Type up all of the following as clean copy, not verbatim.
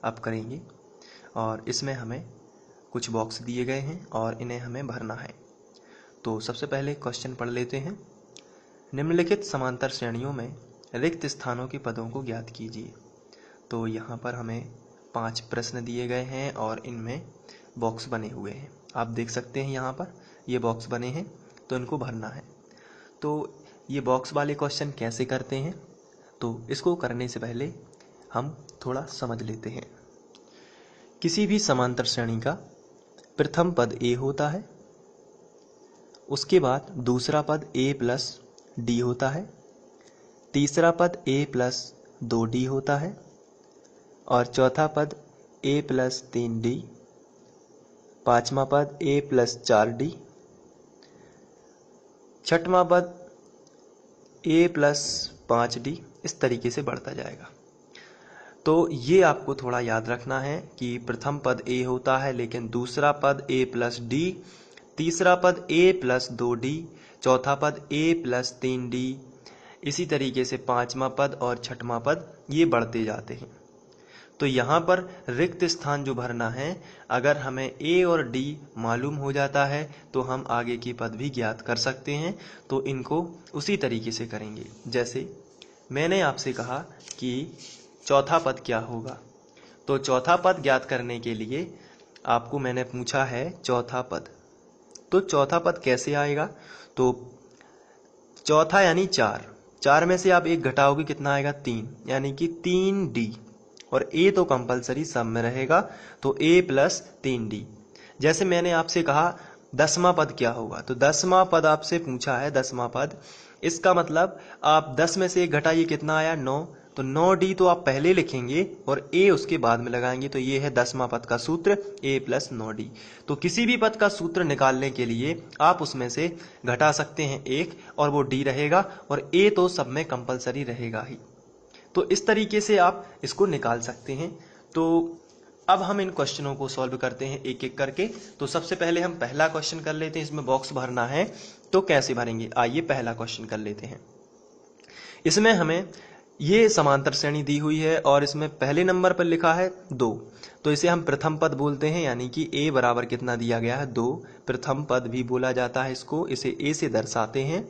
अब करेंगे। और इसमें हमें कुछ बॉक्स दिए गए हैं और इन्हें हमें भरना है। तो सबसे पहले क्वेश्चन पढ़ लेते हैं। निम्नलिखित समांतर श्रेणियों में रिक्त स्थानों के पदों को ज्ञात कीजिए। तो यहाँ पर हमें 5 प्रश्न दिए गए हैं और इनमें बॉक्स बने हुए हैं। आप देख सकते हैं यहाँ पर ये बॉक्स बने हैं, तो इनको भरना है। तो ये बॉक्स वाले क्वेश्चन कैसे करते हैं, तो इसको करने से पहले हम थोड़ा समझ लेते हैं। किसी भी समांतर श्रेणी का प्रथम पद a होता है, उसके बाद दूसरा पद a प्लस डी होता है, तीसरा पद a प्लस 2d होता है और चौथा पद a प्लस 3d, पांचवा पद a प्लस 4d, छठवां पद a प्लस 5d, इस तरीके से बढ़ता जाएगा। तो ये आपको थोड़ा याद रखना है कि प्रथम पद a होता है, लेकिन दूसरा पद a प्लस d, तीसरा पद a प्लस 2d, चौथा पद a प्लस 3d, इसी तरीके से पांचवा पद और छठवां पद ये बढ़ते जाते हैं। तो यहाँ पर रिक्त स्थान जो भरना है, अगर हमें a और d मालूम हो जाता है तो हम आगे की पद भी ज्ञात कर सकते हैं। तो इनको उसी तरीके से करेंगे। जैसे मैंने आपसे कहा कि चौथा पद क्या होगा, तो चौथा पद ज्ञात करने के लिए आपको मैंने पूछा है चौथा पद। तो चौथा पद कैसे आएगा, तो चौथा यानी 4 में से आप 1 घटाओगे, कितना आएगा 3, यानी कि 3d। और a तो कंपलसरी सब में रहेगा, तो a प्लस 3d। जैसे मैंने आपसे कहा 10वां पद क्या होगा, तो 10वां पद आपसे पूछा है 10वां पद, इसका मतलब आप 10 में से 1 घटाइए, कितना आया 9, तो 9d तो आप पहले लिखेंगे और a उसके बाद में लगाएंगे। तो ये है 10वां पद का सूत्र a प्लस 9d। तो किसी भी पद का सूत्र निकालने के लिए आप उसमें से घटा सकते हैं 1 और वो d रहेगा, और a तो सब में कंपलसरी रहेगा ही। तो इस तरीके से आप इसको निकाल सकते हैं। तो अब हम इन क्वेश्चनों को सॉल्व करते हैं एक एक करके। तो सबसे पहले हम पहला क्वेश्चन कर लेते हैं, इसमें बॉक्स भरना है तो कैसे भरेंगे, आइए पहला क्वेश्चन कर लेते हैं। इसमें हमें ये समांतर श्रेणी दी हुई है और इसमें पहले नंबर पर लिखा है 2, तो इसे हम प्रथम पद बोलते हैं, यानी कि a बराबर कितना दिया गया है 2, प्रथम पद भी बोला जाता है इसको। इसे a से दर्शाते हैं,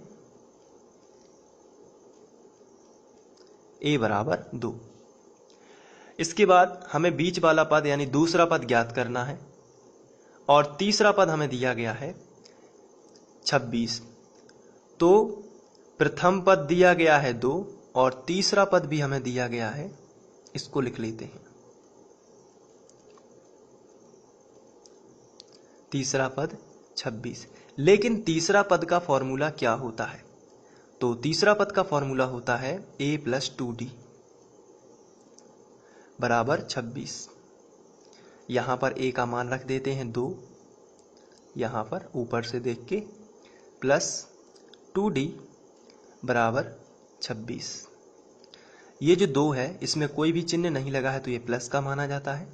a बराबर 2। इसके बाद हमें बीच वाला पद यानी दूसरा पद ज्ञात करना है और तीसरा पद हमें दिया गया है 26। तो प्रथम पद दिया गया है 2 और तीसरा पद भी हमें दिया गया है, इसको लिख लेते हैं। तीसरा पद 26, लेकिन तीसरा पद का फॉर्मूला क्या होता है, तो तीसरा पद का फॉर्मूला होता है a प्लस 2d बराबर 26। यहां पर a का मान रख देते हैं 2, यहां पर ऊपर से देख के, प्लस 2d बराबर 26। ये जो 2 है इसमें कोई भी चिन्ह नहीं लगा है, तो ये प्लस का माना जाता है,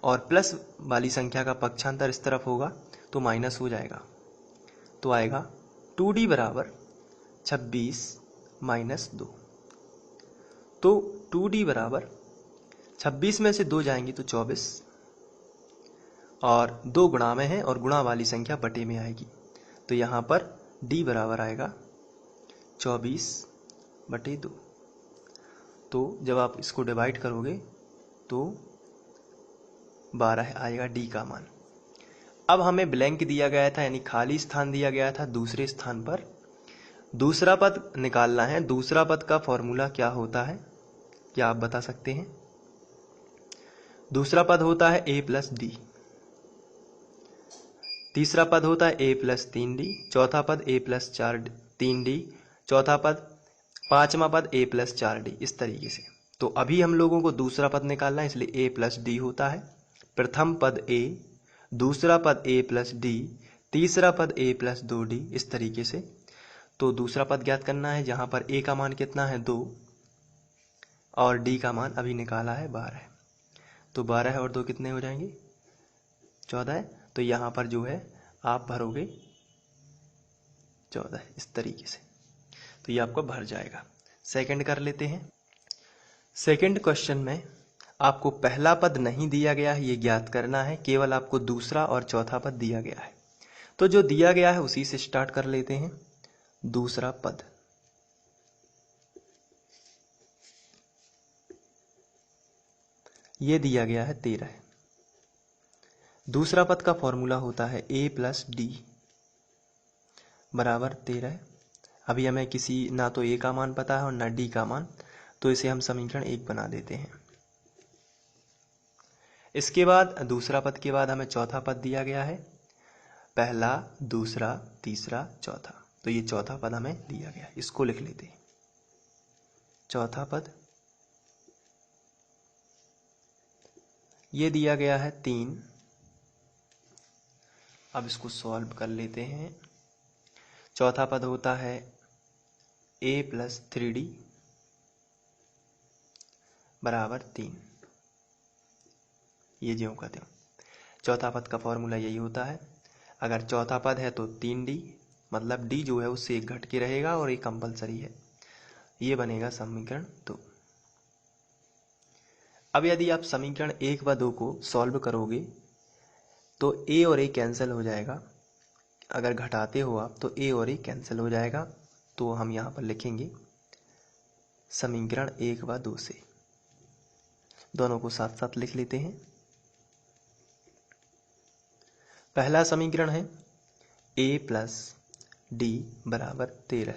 और प्लस वाली संख्या का पक्षांतर इस तरफ होगा तो माइनस हो जाएगा। तो आएगा 2d बराबर 26 माइनस 2। तो 2d बराबर 26 में से 2 जाएंगे तो 24, और 2 गुणा में है और गुणा वाली संख्या बटे में आएगी। तो यहाँ पर d बराबर आएगा 24 बटे 2। तो जब आप इसको डिवाइड करोगे तो 12 आएगा d का मान। अब हमें ब्लैंक दिया गया था, यानी खाली स्थान दिया गया था दूसरे स्थान पर। दूसरा पद निकालना है। दूसरा पद का फॉर्मूला क्या होता है, क्या आप बता सकते हैं? दूसरा पद होता है a प्लस डी, तीसरा पद होता है a प्लस 3d, चौथा पद a प्लस 3d, चौथा पद, पांचवा पद a प्लस 4d, इस तरीके से। तो अभी हम लोगों को दूसरा पद निकालना है, इसलिए a प्लस डी होता है। प्रथम पद a, दूसरा पद a प्लस डी, तीसरा पद a प्लस 2d, इस तरीके से। तो दूसरा पद ज्ञात करना है, जहां पर a का मान कितना है 2 और d का मान अभी निकाला है 12। तो 12 और 2 कितने हो जाएंगे 14। तो यहाँ पर जो है आप भरोगे 14 इस तरीके से, तो ये आपको भर जाएगा। सेकंड कर लेते हैं। सेकंड क्वेश्चन में आपको पहला पद नहीं दिया गया है, ये ज्ञात करना है, केवल आपको दूसरा और चौथा पद दिया गया है। तो जो दिया गया है उसी से स्टार्ट कर लेते हैं। दूसरा पद, ये दिया गया है 13। दूसरा पद का फॉर्मूला होता है a प्लस डी बराबर 13। अभी हमें किसी ना तो a का मान पता है और ना d का मान, तो इसे हम समीकरण 1 बना देते हैं। इसके बाद दूसरा पद के बाद हमें चौथा पद दिया गया है, पहला, दूसरा, तीसरा, चौथा, तो ये चौथा पद हमें दिया गया है, इसको लिख लेते हैं। चौथा पद ये दिया गया है 3। अब इसको सॉल्व कर लेते हैं। चौथा पद होता है a प्लस 3d बराबर 3। ये ज्यों का त्यों। चौथा पद का फॉर्मूला यही होता है, अगर चौथा पद है तो 3d, मतलब d जो है उससे एक घट के रहेगा और एक कंपलसरी है। ये बनेगा समीकरण 2। अब यदि आप समीकरण 1 व 2 को सॉल्व करोगे तो a और a कैंसिल हो जाएगा। अगर घटाते हो आप तो a और a कैंसिल हो जाएगा। तो हम यहाँ पर लिखेंगे समीकरण 1 व 2 से, दोनों को साथ साथ लिख लेते हैं। पहला समीकरण है a प्लस डी बराबर 13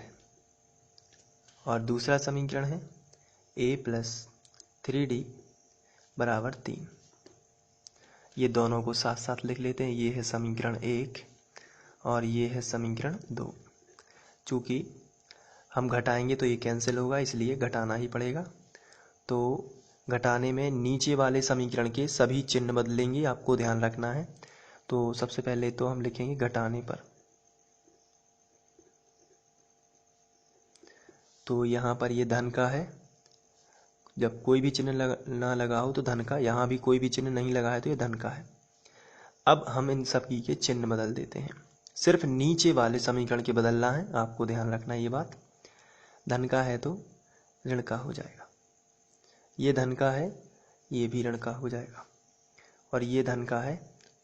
और दूसरा समीकरण है a प्लस 3d बराबर 3। ये दोनों को साथ साथ लिख लेते हैं। ये है समीकरण 1 और ये है समीकरण 2। चूँकि हम घटाएंगे तो ये कैंसिल होगा, इसलिए घटाना ही पड़ेगा। तो घटाने में नीचे वाले समीकरण के सभी चिन्ह बदलेंगे, आपको ध्यान रखना है। तो सबसे पहले तो हम लिखेंगे घटाने पर, तो यहाँ पर ये धन का है, जब कोई भी चिन्ह ना लगा हो तो धन का, यहाँ भी कोई भी चिन्ह नहीं लगा है तो ये धन का है। अब हम इन सभी के चिन्ह बदल देते हैं, सिर्फ नीचे वाले समीकरण के बदलना है, आपको ध्यान रखना है ये बात। धन का है तो ऋण का हो जाएगा, ये धन का है ये भी ऋण का हो जाएगा, और ये धन का है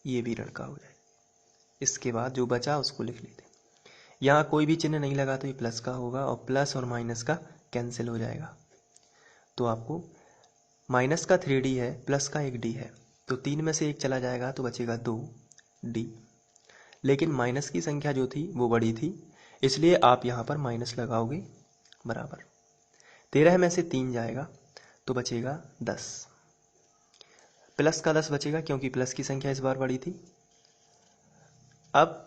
ये भी ऋण का हो जाएगा। इसके बाद जो बचा उसको लिख लेते हैं। यहाँ कोई भी चिन्ह नहीं लगा तो ये प्लस का होगा, और प्लस और माइनस का कैंसिल हो जाएगा। तो आपको माइनस का 3d है, प्लस का 1d है, तो 3 में से 1 चला जाएगा तो बचेगा 2d। लेकिन माइनस की संख्या जो थी वो बड़ी थी, इसलिए आप यहाँ पर माइनस लगाओगे बराबर 13 में से 3 जाएगा तो बचेगा 10। प्लस का 10 बचेगा क्योंकि प्लस की संख्या इस बार बड़ी थी। अब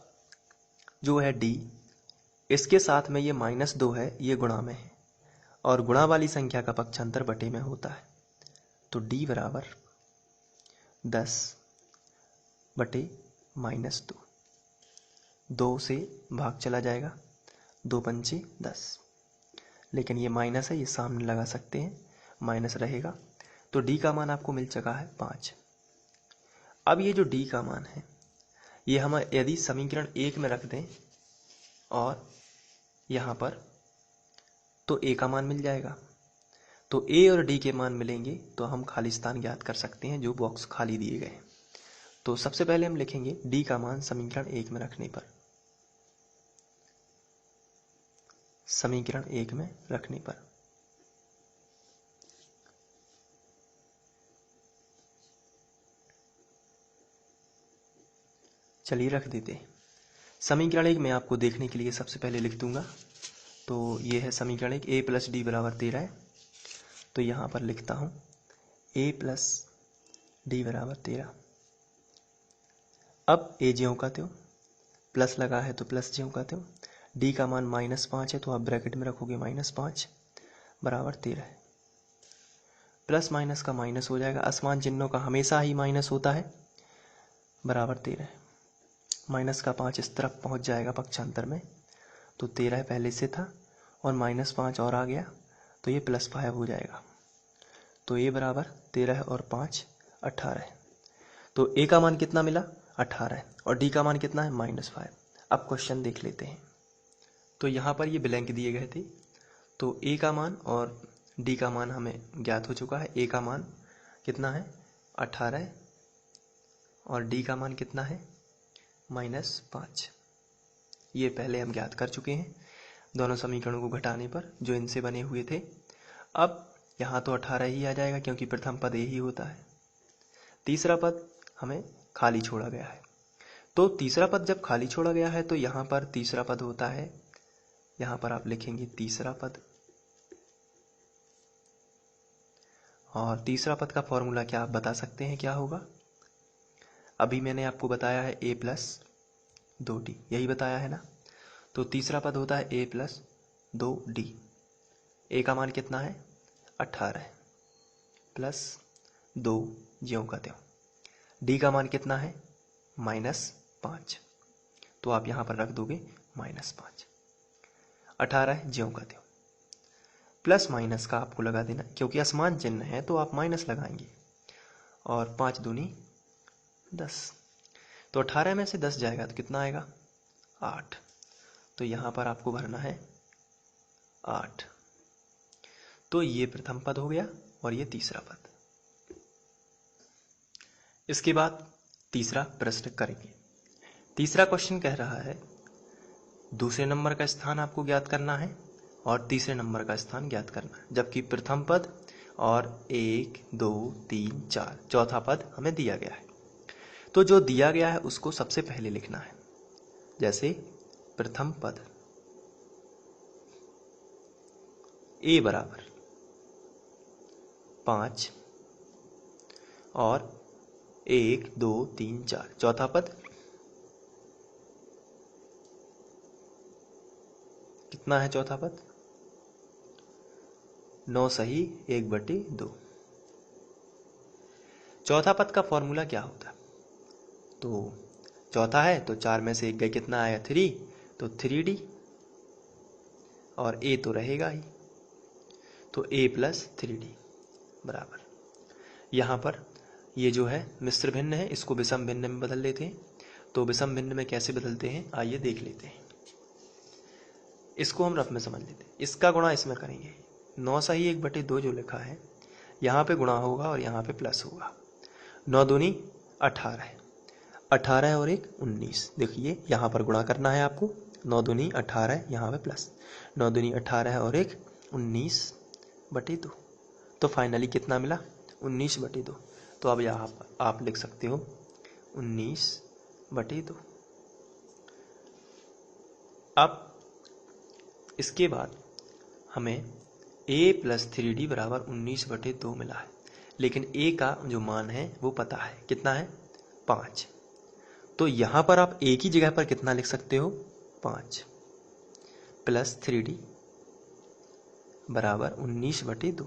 जो है d, इसके साथ में ये -2 है, ये गुणा में है, और गुणा वाली संख्या का पक्षांतर बटे में होता है। तो d बराबर 10 बटे -2, 2 से भाग चला जाएगा, 2 पंचे 10, लेकिन ये माइनस है, ये सामने लगा सकते हैं, माइनस रहेगा। तो d का मान आपको मिल चुका है 5। अब ये जो d का मान है ये हम यदि समीकरण 1 में रख दें और यहाँ पर, तो a का मान मिल जाएगा। तो a और d के मान मिलेंगे तो हम खाली स्थान ज्ञात कर सकते हैं जो बॉक्स खाली दिए गए हैं। तो सबसे पहले हम लिखेंगे d का मान समीकरण 1 में रखने पर, समीकरण 1 में रखने पर चलिए रख देते हैं। समीकरण 1 में आपको देखने के लिए सबसे पहले लिख दूंगा। तो ये है समीकरण 1, a प्लस डी बराबर 13 है, तो यहाँ पर लिखता हूँ a प्लस डी बराबर 13। अब a ज्यों का त्यों, प्लस लगा है तो प्लस ज्यों का त्यों, d का मान -5 है तो आप ब्रैकेट में रखोगे -5 बराबर 13 है। प्लस माइनस का माइनस हो जाएगा, असमान चिन्हों का हमेशा ही माइनस होता है, बराबर 13 है। माइनस का 5 इस तरफ पहुँच जाएगा पक्षांतर में, तो 13 पहले से था और -5 और आ गया तो ये +5 हो जाएगा। तो a बराबर 13 और 5 18 है। तो a का मान कितना मिला 18 है, और d का मान कितना है -5। अब क्वेश्चन देख लेते हैं। तो यहाँ पर ये ब्लैंक दिए गए थे, तो a का मान और d का मान हमें ज्ञात हो चुका है। a का मान कितना है 18 और डी का मान कितना है -5। ये पहले हम ज्ञात कर चुके हैं दोनों समीकरणों को घटाने पर जो इनसे बने हुए थे। अब यहाँ तो 18 ही आ जाएगा क्योंकि प्रथम पद ए ही होता है। तीसरा पद हमें खाली छोड़ा गया है, तो तीसरा पद जब खाली छोड़ा गया है तो यहाँ पर तीसरा पद होता है, यहाँ पर आप लिखेंगे तीसरा पद, और तीसरा पद का फॉर्मूला क्या आप बता सकते हैं क्या होगा? अभी मैंने आपको बताया है a + 2d, यही बताया है ना। तो तीसरा पद होता है a + 2d। a का मान कितना है 18 प्लस 2 ज्यों का त्यों। d का मान कितना है -5, तो आप यहाँ पर रख दोगे -5। 18 ज्यों का त्यों, प्लस माइनस का आपको लगा देना, क्योंकि असमान चिन्ह है तो आप माइनस लगाएंगे। और 5 दूनी 10, तो 18 में से 10 जाएगा तो कितना आएगा 8। तो यहाँ पर आपको भरना है 8। तो ये प्रथम पद हो गया और ये तीसरा पद। इसके बाद तीसरा प्रश्न करेंगे। तीसरा क्वेश्चन कह रहा है दूसरे नंबर का स्थान आपको ज्ञात करना है और तीसरे नंबर का स्थान ज्ञात करना है, जबकि प्रथम पद और 1 2 3 4 चौथा पद हमें दिया गया है। तो जो दिया गया है उसको सबसे पहले लिखना है। जैसे प्रथम पद a बराबर 5 और 1 2 3 4 चौथा पद कितना है? चौथा पद 9 सही 1/2। चौथा पद का फॉर्मूला क्या होता है? तो चौथा है तो 4 में से 1 गए, कितना आया 3, तो 3d, और a तो रहेगा ही, तो a + 3d बराबर। यहाँ पर ये जो है मिश्र भिन्न है, इसको विषम भिन्न में बदल लेते हैं। तो विषम भिन्न में कैसे बदलते हैं आइए देख लेते हैं। इसको हम रफ में समझ लेते हैं। इसका गुणा इसमें करेंगे, 9 सही 1/2 जो लिखा है यहाँ पे गुणा होगा और यहाँ पे प्लस होगा। 9 दूनी 18, 18 और 1 19। देखिए यहाँ पर गुणा करना है आपको, 9 दूनी 18, यहाँ पे प्लस 9 दूनी 18 और 1 19/2। तो फाइनली कितना मिला 19/2। तो अब यहाँ पर आप लिख सकते हो 19/2। अब इसके बाद हमें a + 3d बराबर 19/2 मिला है, लेकिन a का जो मान है वो पता है, कितना है 5। तो यहाँ पर आप a की जगह पर कितना लिख सकते हो 5 + 3d बराबर 19/2।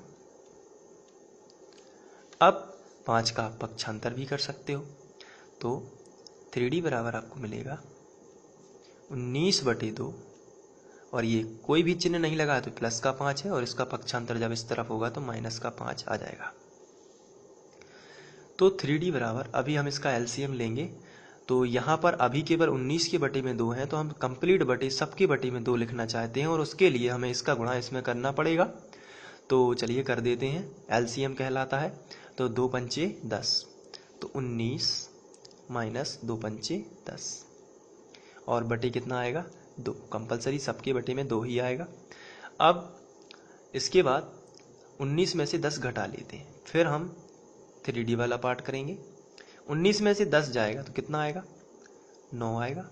अब 5 का आप पक्षांतर भी कर सकते हो, तो 3d बराबर आपको मिलेगा 19/2, और ये कोई भी चिन्ह नहीं लगा तो प्लस का 5 है, और इसका पक्षांतर जब इस तरफ होगा तो माइनस का 5 आ जाएगा। तो 3d बराबर, अभी हम इसका एलसीएम लेंगे, तो यहाँ पर अभी केवल 19 के बटे में 2 हैं, तो हम कंप्लीट बटे सबके बटे में 2 लिखना चाहते हैं, और उसके लिए हमें इसका गुणा इसमें करना पड़ेगा। तो चलिए कर देते हैं, एलसीएम कहलाता है। तो 2 पंचे 10, तो 19 - 2 पंचे 10, और बटे कितना आएगा 2, कंपलसरी सबके बटे में 2 ही आएगा। अब इसके बाद 19 में से 10 घटा लेते हैं, फिर हम 3d वाला पार्ट करेंगे। 19 में से 10 जाएगा तो कितना आएगा 9 आएगा,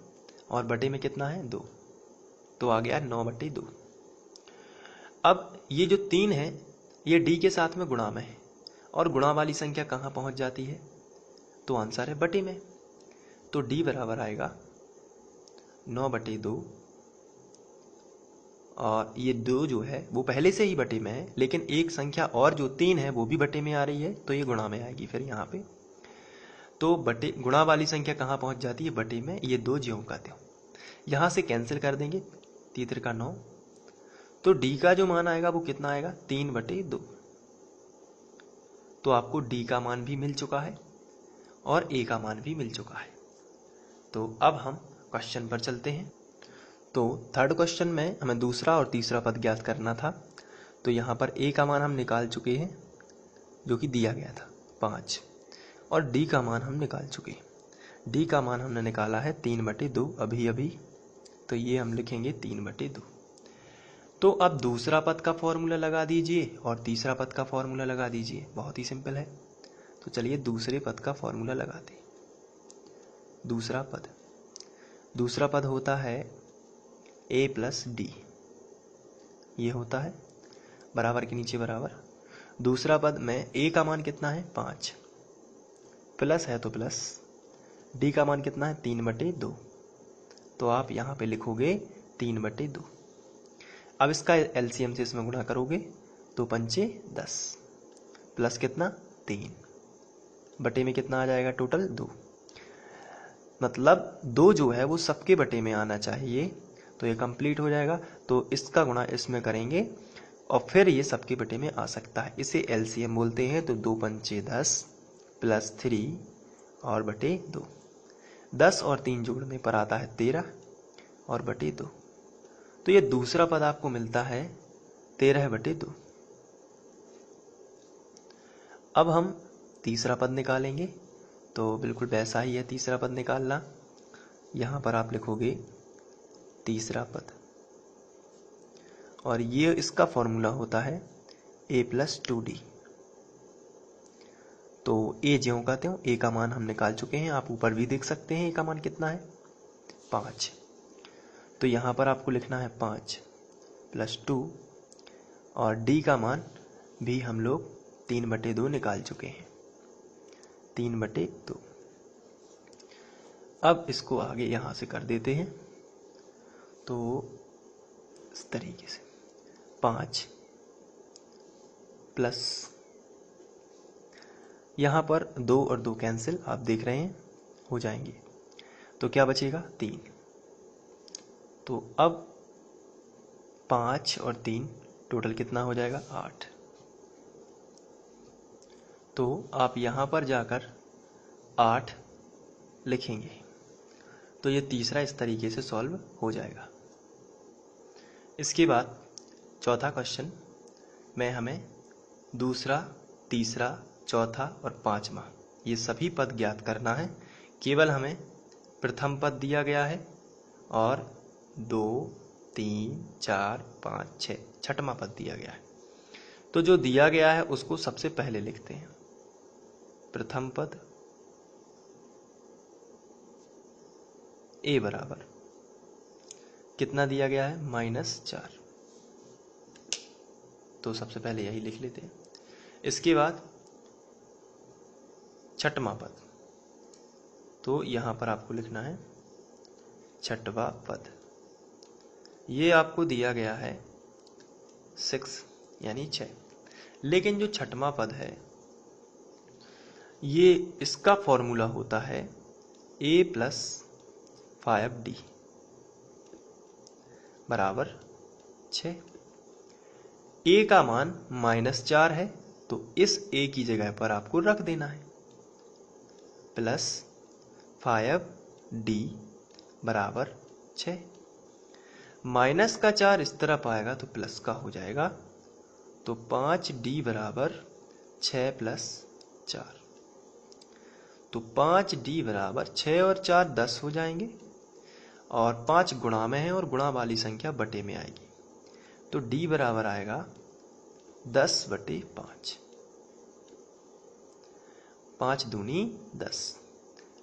और बटे में कितना है 2, तो आ गया 9/2। अब ये जो 3 है ये d के साथ में गुणा में है, और गुणा वाली संख्या कहाँ पहुँच जाती है, तो आंसर है बटे में। तो d बराबर आएगा 9/2, और ये 2 जो है वो पहले से ही बटे में है, लेकिन एक संख्या और जो 3 है वो भी बटे में आ रही है, तो ये गुणा में आएगी फिर यहाँ पे। तो बटे गुणा वाली संख्या कहाँ पहुँच जाती है बटे में, ये 2 ज्यों का त्यों। यहाँ से कैंसिल कर देंगे, 3 का 9, तो d का जो मान आएगा वो कितना आएगा 3/2। तो आपको d का मान भी मिल चुका है और a का मान भी मिल चुका है। तो अब हम क्वेश्चन पर चलते हैं। तो थर्ड क्वेश्चन में हमें दूसरा और तीसरा पद ज्ञात करना था। तो यहाँ पर a का मान हम निकाल चुके हैं जो कि दिया गया था। 5 और डी का मान हम निकाल चुके। डी का मान हमने निकाला है 3/2 अभी, तो ये हम लिखेंगे 3/2। तो अब दूसरा पद का फॉर्मूला लगा दीजिए और तीसरा पद का फॉर्मूला लगा दीजिए, बहुत ही सिंपल है। तो चलिए दूसरे पद का फॉर्मूला लगाते हैं। दूसरा पद होता है a प्लस डी, ये होता है बराबर के नीचे बराबर। दूसरा पद में a का मान कितना है 5, प्लस है तो प्लस, d का मान कितना है 3/2, तो आप यहाँ पे लिखोगे 3/2। अब इसका एलसीएम से इसमें गुणा करोगे तो 5 10, प्लस कितना 3, बटे में कितना आ जाएगा टोटल 2, मतलब 2 जो है वो सबके बटे में आना चाहिए, तो ये कंप्लीट हो जाएगा। तो इसका गुणा इसमें करेंगे और फिर ये सबके बटे में आ सकता है, इसे एलसीएम बोलते हैं। तो 2 5 10 प्लस 3 और बटे 2, 10 और 3 जोड़ने पर आता है 13 और बटे 2, तो ये दूसरा पद आपको मिलता है 13/2। अब हम तीसरा पद निकालेंगे, तो बिल्कुल वैसा ही है तीसरा पद निकालना। यहाँ पर आप लिखोगे तीसरा पद और ये इसका फॉर्मूला होता है a प्लस 2d। तो a ज्यों का त्यों, a का मान हम निकाल चुके हैं, आप ऊपर भी देख सकते हैं a का मान कितना है 5। तो यहाँ पर आपको लिखना है 5 प्लस 2 और d का मान भी हम लोग 3/2 निकाल चुके हैं, 3/2। अब इसको आगे यहाँ से कर देते हैं, तो इस तरीके से 5 प्लस, यहाँ पर 2 और 2 कैंसिल, आप देख रहे हैं हो जाएंगे, तो क्या बचेगा 3। तो अब 5 और 3 टोटल कितना हो जाएगा 8। तो आप यहाँ पर जाकर 8 लिखेंगे, तो ये तीसरा इस तरीके से सॉल्व हो जाएगा। इसके बाद चौथा क्वेश्चन में हमें दूसरा, तीसरा, चौथा और पांचवा ये सभी पद ज्ञात करना है। केवल हमें प्रथम पद दिया गया है और 2 3 4 5 6 छठवां पद दिया गया है। तो जो दिया गया है उसको सबसे पहले लिखते हैं। प्रथम पद a बराबर कितना दिया गया है -4, तो सबसे पहले यही लिख लेते हैं। इसके बाद छठवां पद, तो यहाँ पर आपको लिखना है छठवां पद, ये आपको दिया गया है 6 यानी 6। लेकिन जो छठवां पद है ये इसका फॉर्मूला होता है a प्लस 5d बराबर 6। a का मान -4 है, तो इस a की जगह पर आपको रख देना है प्लस 5d बराबर 6। माइनस का 4 इस तरफ आएगा तो प्लस का हो जाएगा, तो 5d बराबर 6 प्लस 4। तो 5d बराबर 6 और 4 10 हो जाएंगे और 5 गुणा में है और गुणा वाली संख्या बटे में आएगी, तो d बराबर आएगा 10/5। 5 दूनी 10,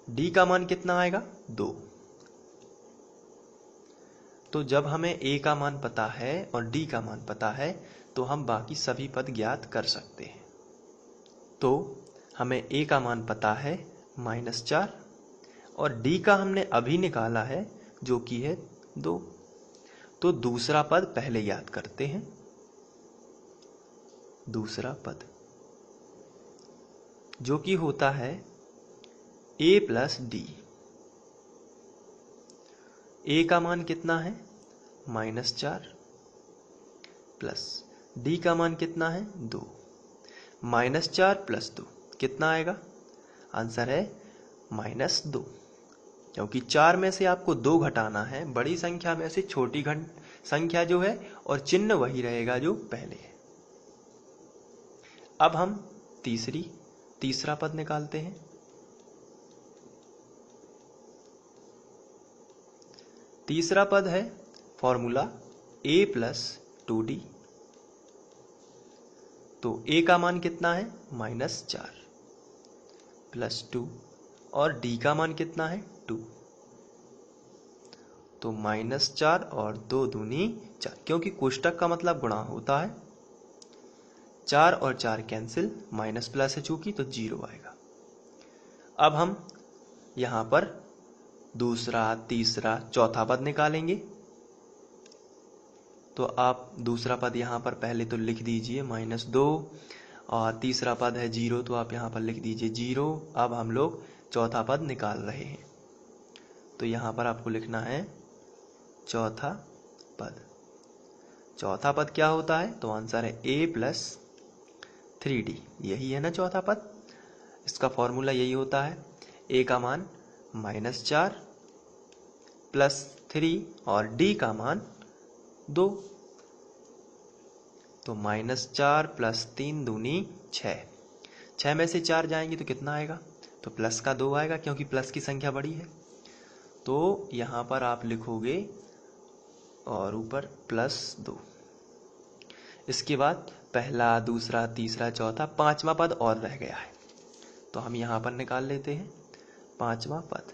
d का मान कितना आएगा 2। तो जब हमें a का मान पता है और d का मान पता है तो हम बाकी सभी पद ज्ञात कर सकते हैं। तो हमें a का मान पता है -4 और d का हमने अभी निकाला है जो कि है 2। तो दूसरा पद पहले याद करते हैं। दूसरा पद जो कि होता है a प्लस d, a का मान कितना है -4 प्लस d का मान कितना है 2। -4 प्लस 2 कितना आएगा, आंसर है -2, क्योंकि 4 में से आपको 2 घटाना है, बड़ी संख्या में से छोटी संख्या जो है और चिन्ह वही रहेगा जो पहले है। अब हम तीसरी, तीसरा पद निकालते हैं। तीसरा पद है फॉर्मूला a प्लस 2d। तो a का मान कितना है -4 प्लस 2 और d का मान कितना है 2। तो -4 और 2 दूनी 4, क्योंकि कोष्टक का मतलब गुणा होता है। 4 और 4 कैंसिल, माइनस प्लस है चूंकि तो 0 आएगा। अब हम यहाँ पर दूसरा, तीसरा, चौथा पद निकालेंगे। तो आप दूसरा पद यहाँ पर पहले तो लिख दीजिए -2 और तीसरा पद है 0, तो आप यहाँ पर लिख दीजिए 0। अब हम लोग चौथा पद निकाल रहे हैं, तो यहाँ पर आपको लिखना है चौथा पद। चौथा पद क्या होता है? तो आंसर है a प्लस 3d, यही है ना चौथा पद। इसका फॉर्मूला यही होता है, a का मान -4 प्लस 3 और d का मान 2। तो -4 प्लस 3 दूनी 6। 6 में से 4 जाएंगे तो कितना आएगा? तो प्लस का 2 आएगा, क्योंकि प्लस की संख्या बड़ी है। तो यहाँ पर आप लिखोगे और ऊपर +2। इसके बाद पहला, दूसरा, तीसरा, चौथा, पांचवा पद और रह गया है, तो हम यहाँ पर निकाल लेते हैं पांचवा पद।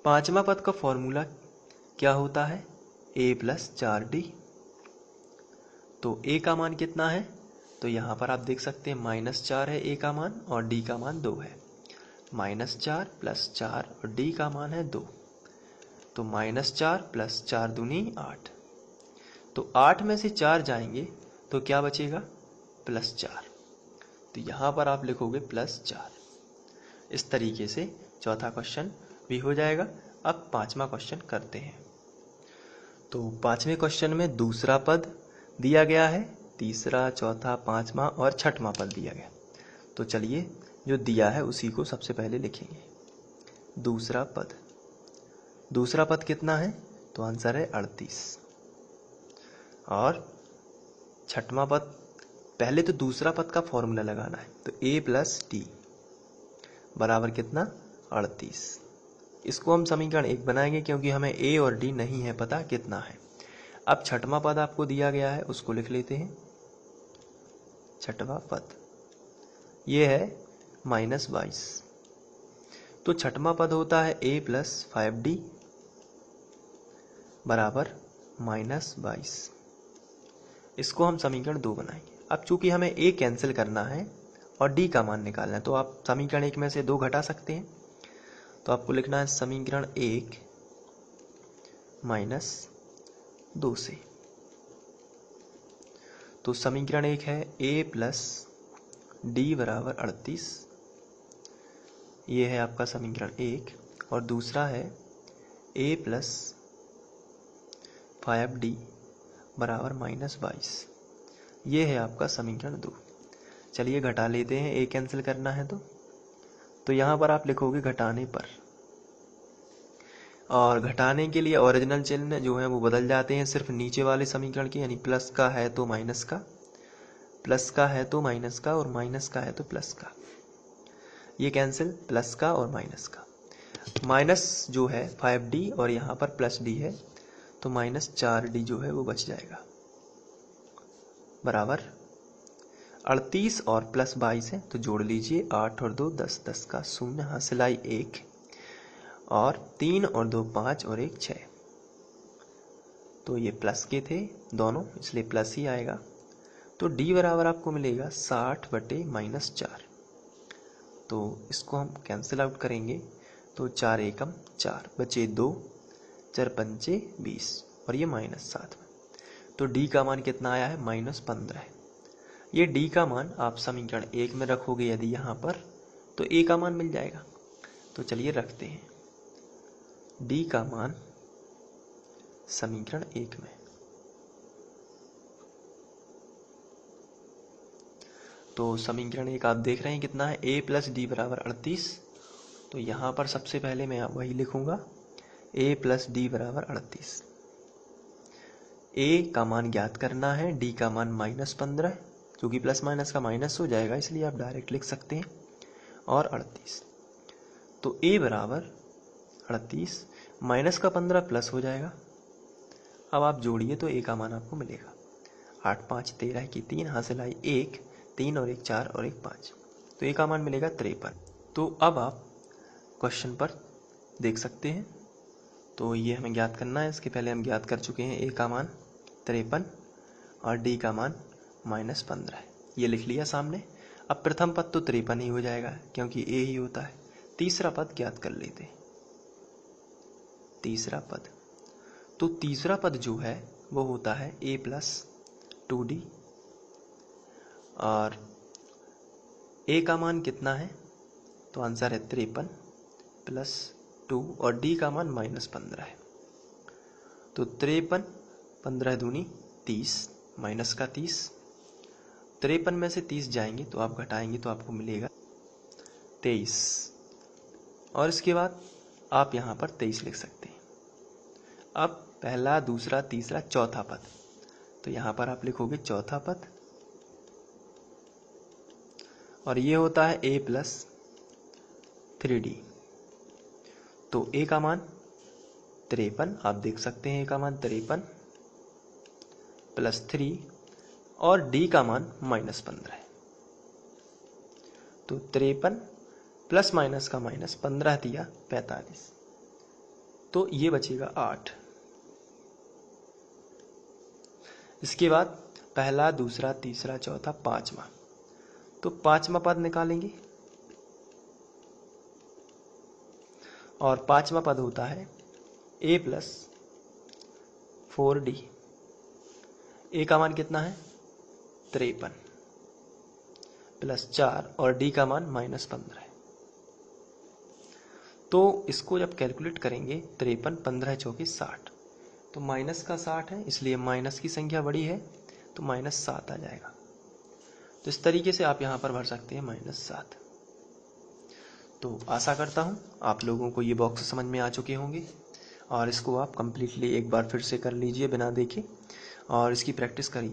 पांचवा पद का फॉर्मूला क्या होता है? a plus 4d। तो a का मान कितना है? तो यहाँ पर आप देख सकते हैं -4 है a का मान और d का मान 2 है। -4 प्लस 4 और d का मान है 2। तो -4 प्लस 4 दूनी 8। तो 8 में से 4 जाएंगे तो क्या बचेगा? +4। तो यहाँ पर आप लिखोगे +4। इस तरीके से चौथा क्वेश्चन भी हो जाएगा। अब पांचवा क्वेश्चन करते हैं। तो पांचवें क्वेश्चन में दूसरा पद दिया गया है, तीसरा, चौथा, पांचवा और छठवां पद दिया गया। तो चलिए जो दिया है उसी को सबसे पहले लिखेंगे। दूसरा पद, दूसरा पद कितना है? तो आंसर है 38। और छठवां पद, पहले तो दूसरा पद का फॉर्मूला लगाना है। तो a प्लस डी बराबर कितना? 38। इसको हम समीकरण 1 बनाएंगे, क्योंकि हमें a और d नहीं है पता कितना है। अब छठवां पद आपको दिया गया है, उसको लिख लेते हैं। छठवां पद ये है -22। तो छठवां पद होता है a प्लस 5d बराबर -22। इसको हम समीकरण 2 बनाएंगे। अब चूंकि हमें a कैंसिल करना है और d का मान निकालना है, तो आप समीकरण 1 में से 2 घटा सकते हैं। तो आपको लिखना है समीकरण 1 -2 से। तो समीकरण 1 है a प्लस डी बराबर 38, ये है आपका समीकरण 1। और दूसरा है a प्लस 5d बराबर -22, ये है आपका समीकरण 2। चलिए घटा लेते हैं, a कैंसिल करना है तो यहाँ पर आप लिखोगे घटाने पर। और घटाने के लिए ओरिजिनल चिन्ह जो है वो बदल जाते हैं सिर्फ नीचे वाले समीकरण के, यानी प्लस का है तो माइनस का, प्लस का है तो माइनस का, और माइनस का है तो प्लस का। ये कैंसिल, प्लस का और माइनस का। माइनस जो है 5d और यहाँ पर प्लस d है, तो -4d जो है वो बच जाएगा बराबर 38 और +22 है, तो जोड़ लीजिए 8 और 2 10, 10 का 0, हासिल आई 1, और 3 और 2 5 और 1 6। तो ये प्लस के थे दोनों, इसलिए प्लस ही आएगा। तो d बराबर आपको मिलेगा 60/-4। तो इसको हम कैंसिल आउट करेंगे, तो 4 एकम 4 बचे 2, 4 पंचे 20 और ये -7 में। तो d का मान कितना आया है? -15। ये d का मान आप समीकरण 1 में रखोगे यदि यहाँ पर, तो a का मान मिल जाएगा। तो चलिए रखते हैं d का मान समीकरण 1 में। तो समीकरण 1 आप देख रहे हैं कितना है? a प्लस डी बराबर 38। तो यहाँ पर सबसे पहले मैं वही लिखूंगा, a प्लस डी बराबर 38। a का मान ज्ञात करना है, d का मान -15, क्योंकि प्लस माइनस का माइनस हो जाएगा इसलिए आप डायरेक्ट लिख सकते हैं। और 38, तो a बराबर 38 माइनस का 15 प्लस हो जाएगा। अब आप जोड़िए तो a का मान आपको मिलेगा 8 5 13 की 3 हासिल आई 1, 3 और 1 4 और 1 5, तो a का मान मिलेगा 53। तो अब आप क्वेश्चन पर देख सकते हैं। तो ये हमें ज्ञात करना है, इसके पहले हम ज्ञात कर चुके हैं a का मान 53 और d का मान -15 है, ये लिख लिया सामने। अब प्रथम पद तो 53 ही हो जाएगा क्योंकि a ही होता है। तीसरा पद ज्ञात कर लेते हैं। तीसरा पद, तो तीसरा पद जो है वो होता है a + 2d, और a का मान कितना है, तो आंसर है 53 + 2 और d का मान -15 है। तो 53, 15 दूनी 30 माइनस का 30, 53 में से 30 जाएंगे तो आप घटाएंगे तो आपको मिलेगा 23, और इसके बाद आप यहाँ पर 23 लिख सकते हैं। अब पहला, दूसरा, तीसरा, चौथा पद, तो यहाँ पर आप लिखोगे चौथा पद, और ये होता है a + 3d। तो a का मान 53, आप देख सकते हैं a का मान 53 + 3 और d का मान -15 है। तो 53 प्लस माइनस का -15 दिया 45, तो ये बचेगा 8। इसके बाद पहला, दूसरा, तीसरा, चौथा, पांचवा, तो पांचवा पद निकालेंगे, और पांचवा पद होता है a + 4d। a का मान कितना है 53 + 4 और d का मान -15 है। तो इसको जब कैलकुलेट करेंगे 53 15 चौके 60, तो माइनस का 60 है इसलिए माइनस की संख्या बड़ी है तो -7 आ जाएगा। तो इस तरीके से आप यहाँ पर भर सकते हैं -7। तो आशा करता हूँ आप लोगों को ये बॉक्स समझ में आ चुके होंगे, और इसको आप कम्प्लीटली एक बार फिर से कर लीजिए बिना देखे, और इसकी प्रैक्टिस करिए।